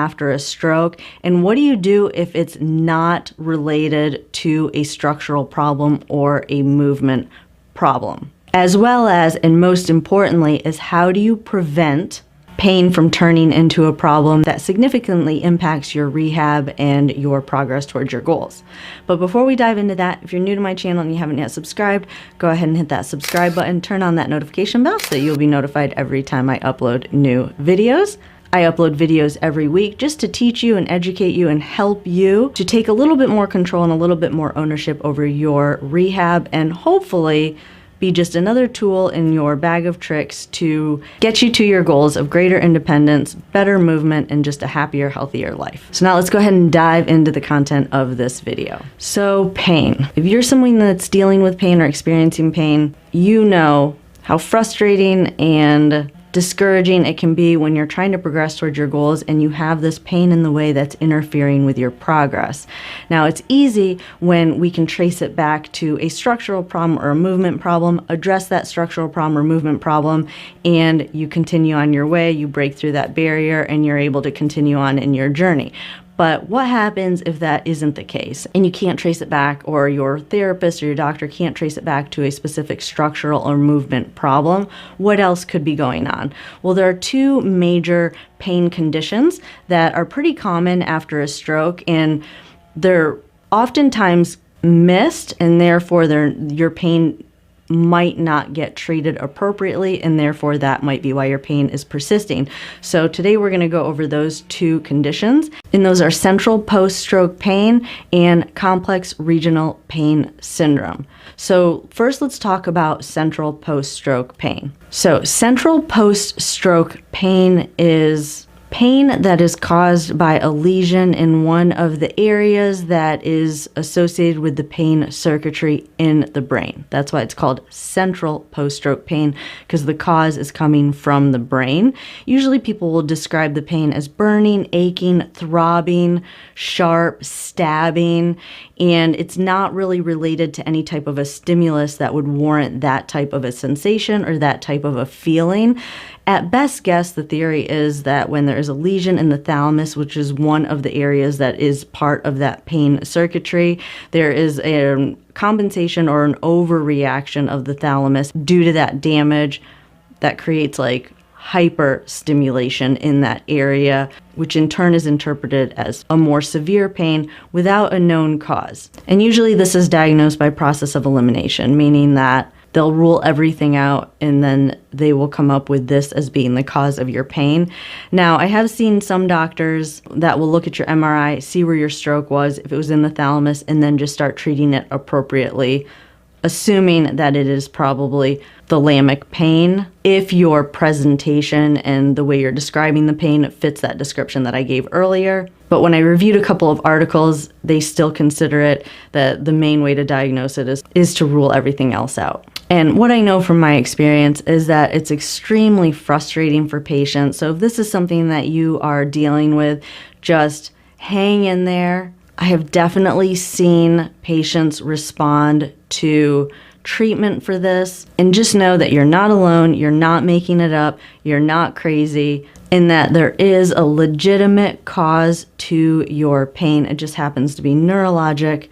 after a stroke? And what do you do if it's not related to a structural problem or a movement problem? As well as, and most importantly, is how do you prevent pain from turning into a problem that significantly impacts your rehab and your progress towards your goals. But before we dive into that, if you're new to my channel and you haven't yet subscribed, go ahead and hit that subscribe button, turn on that notification bell so that you'll be notified every time I upload new videos. I upload videos every week just to teach you and educate you and help you to take a little bit more control and a little bit more ownership over your rehab, and hopefully be just another tool in your bag of tricks to get you to your goals of greater independence, better movement, and just a happier, healthier life. So now let's go ahead and dive into the content of this video. So pain. If you're someone that's dealing with pain or experiencing pain, you know how frustrating and discouraging it can be when you're trying to progress towards your goals and you have this pain in the way that's interfering with your progress. Now, it's easy when we can trace it back to a structural problem or a movement problem, address that structural problem or movement problem, and you continue on your way, you break through that barrier, and you're able to continue on in your journey. But what happens if that isn't the case and you can't trace it back, or your therapist or your doctor can't trace it back to a specific structural or movement problem? What else could be going on? Well, there are two major pain conditions that are pretty common after a stroke, and they're oftentimes missed, and therefore your pain might not get treated appropriately, and therefore that might be why your pain is persisting. So today we're going to go over those two conditions, and those are central post-stroke pain and complex regional pain syndrome. So first, let's talk about central post-stroke pain. So central post-stroke pain is pain that is caused by a lesion in one of the areas that is associated with the pain circuitry in the brain. That's why it's called central post-stroke pain, because the cause is coming from the brain. Usually people will describe the pain as burning, aching, throbbing, sharp, stabbing, and it's not really related to any type of a stimulus that would warrant that type of a sensation or that type of a feeling. At best guess, the theory is that when there is a lesion in the thalamus, which is one of the areas that is part of that pain circuitry, there is a compensation or an overreaction of the thalamus due to that damage that creates like hyper stimulation in that area, which in turn is interpreted as a more severe pain without a known cause. And usually this is diagnosed by process of elimination, meaning that they'll rule everything out and then they will come up with this as being the cause of your pain. Now, I have seen some doctors that will look at your MRI, see where your stroke was, if it was in the thalamus, and then just start treating it appropriately, assuming that it is probably thalamic pain, if your presentation and the way you're describing the pain fits that description that I gave earlier. But when I reviewed a couple of articles, they still consider it that the main way to diagnose it is to rule everything else out. And what I know from my experience is that it's extremely frustrating for patients. So if this is something that you are dealing with, just hang in there. I have definitely seen patients respond to treatment for this, and just know that you're not alone, you're not making it up, you're not crazy, and that there is a legitimate cause to your pain. It just happens to be neurologic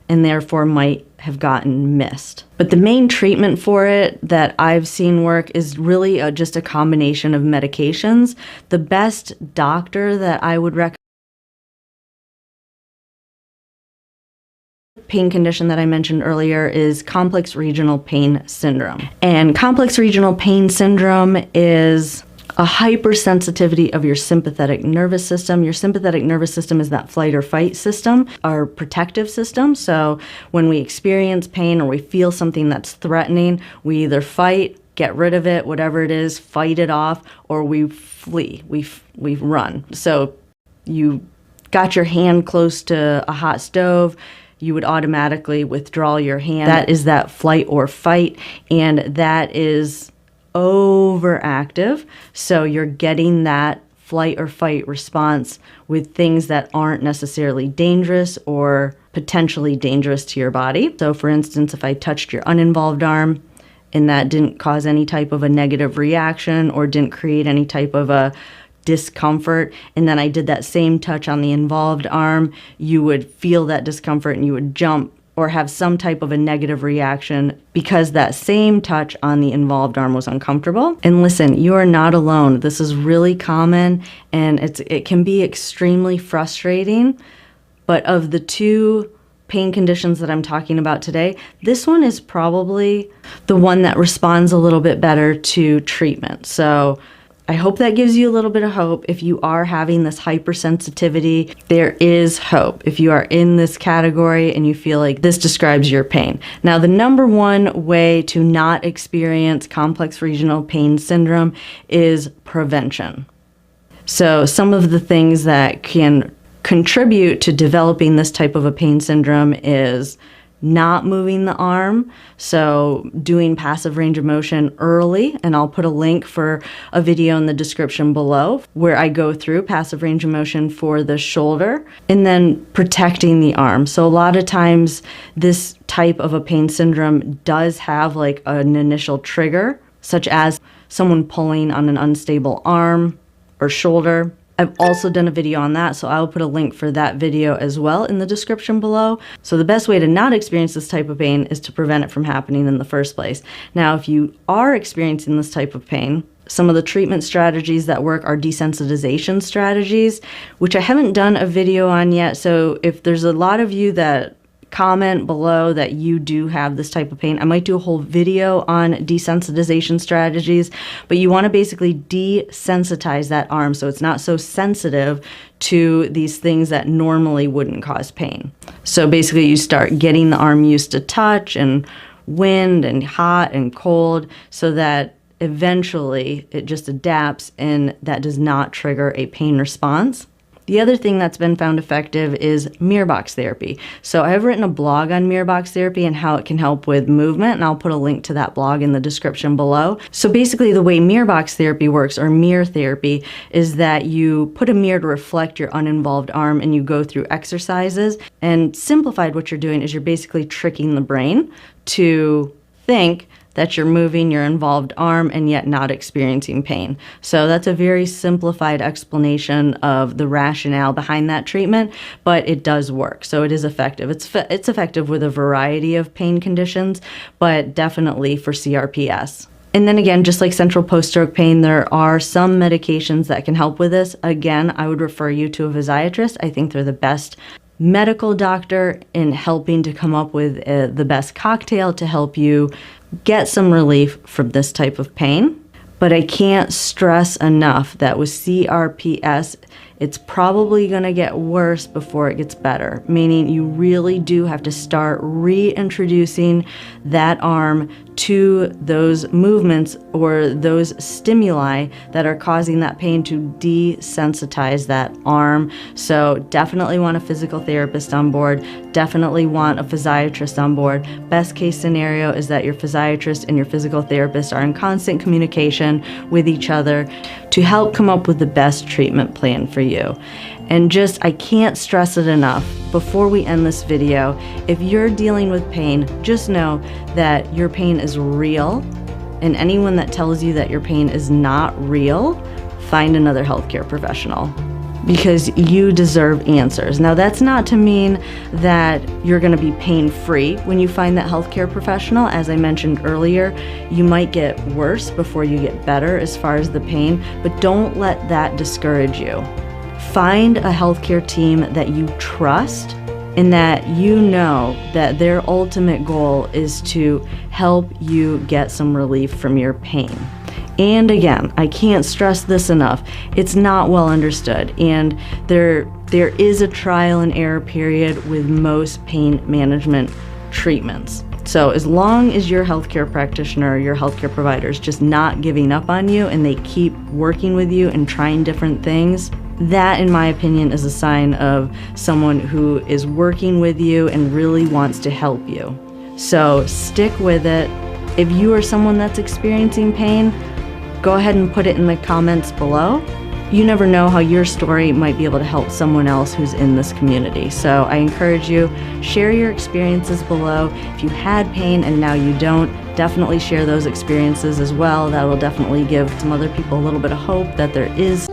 and therefore might have gotten missed. But the main treatment for it that I've seen work is really just a combination of medications. The best doctor that I would recommend, pain condition that I mentioned earlier, is complex regional pain syndrome. And complex regional pain syndrome is a hypersensitivity of your sympathetic nervous system. Your sympathetic nervous system is that flight or fight system, our protective system. So when we experience pain or we feel something that's threatening, we either fight, get rid of it, whatever it is, fight it off, or we flee, we run. So you got your hand close to a hot stove, you would automatically withdraw your hand. That is that flight or fight, and that is overactive. So you're getting that flight or fight response with things that aren't necessarily dangerous or potentially dangerous to your body. So for instance, if I touched your uninvolved arm and that didn't cause any type of a negative reaction or didn't create any type of a discomfort, and then I did that same touch on the involved arm, you would feel that discomfort and you would jump or have some type of a negative reaction because that same touch on the involved arm was uncomfortable. And listen, you are not alone. This is really common, and it can be extremely frustrating. But of the two pain conditions that I'm talking about today, this one is probably the one that responds a little bit better to treatment. So I hope that gives you a little bit of hope. If you are having this hypersensitivity, there is hope. If you are in this category and you feel like this describes your pain. Now, the number one way to not experience complex regional pain syndrome is prevention. So some of the things that can contribute to developing this type of a pain syndrome is not moving the arm, so doing passive range of motion early, and I'll put a link for a video in the description below where I go through passive range of motion for the shoulder, and then protecting the arm. So a lot of times this type of a pain syndrome does have like an initial trigger, such as someone pulling on an unstable arm or shoulder. I've also done a video on that, so I'll put a link for that video as well in the description below. So the best way to not experience this type of pain is to prevent it from happening in the first place. Now, if you are experiencing this type of pain, some of the treatment strategies that work are desensitization strategies, which I haven't done a video on yet. So if there's a lot of you that comment below that you do have this type of pain, I might do a whole video on desensitization strategies, but you want to basically desensitize that arm so it's not so sensitive to these things that normally wouldn't cause pain. So basically you start getting the arm used to touch and wind and hot and cold so that eventually it just adapts and that does not trigger a pain response. The other thing that's been found effective is mirror box therapy. So I have written a blog on mirror box therapy and how it can help with movement, and I'll put a link to that blog in the description below. So basically the way mirror box therapy works, or mirror therapy, is that you put a mirror to reflect your uninvolved arm and you go through exercises. And simplified, what you're doing is you're basically tricking the brain to think that you're moving your involved arm and yet not experiencing pain. So that's a very simplified explanation of the rationale behind that treatment, but it does work. So it is effective. It's effective with a variety of pain conditions, but definitely for CRPS. And then again, just like central post-stroke pain, there are some medications that can help with this. Again, I would refer you to a physiatrist. I think they're the best medical doctor in helping to come up with the best cocktail to help you get some relief from this type of pain. But I can't stress enough that with CRPS, it's probably going to get worse before it gets better, meaning you really do have to start reintroducing that arm to those movements or those stimuli that are causing that pain to desensitize that arm. So definitely want a physical therapist on board, definitely want a physiatrist on board. Best case scenario is that your physiatrist and your physical therapist are in constant communication with each other to help come up with the best treatment plan for you. And just, I can't stress it enough, before we end this video, if you're dealing with pain, just know that your pain is real, and anyone that tells you that your pain is not real, find another healthcare professional, because you deserve answers. Now, that's not to mean that you're going to be pain-free when you find that healthcare professional. As I mentioned earlier, you might get worse before you get better as far as the pain, but don't let that discourage you. Find a healthcare team that you trust and that you know that their ultimate goal is to help you get some relief from your pain. And again, I can't stress this enough, it's not well understood, and there is a trial and error period with most pain management treatments. So as long as your healthcare practitioner or your healthcare provider is just not giving up on you and they keep working with you and trying different things, that, in my opinion, is a sign of someone who is working with you and really wants to help you. So stick with it. If you are someone that's experiencing pain, go ahead and put it in the comments below. You never know how your story might be able to help someone else who's in this community. So I encourage you, share your experiences below. If you had pain and now you don't, definitely share those experiences as well. That will definitely give some other people a little bit of hope that there is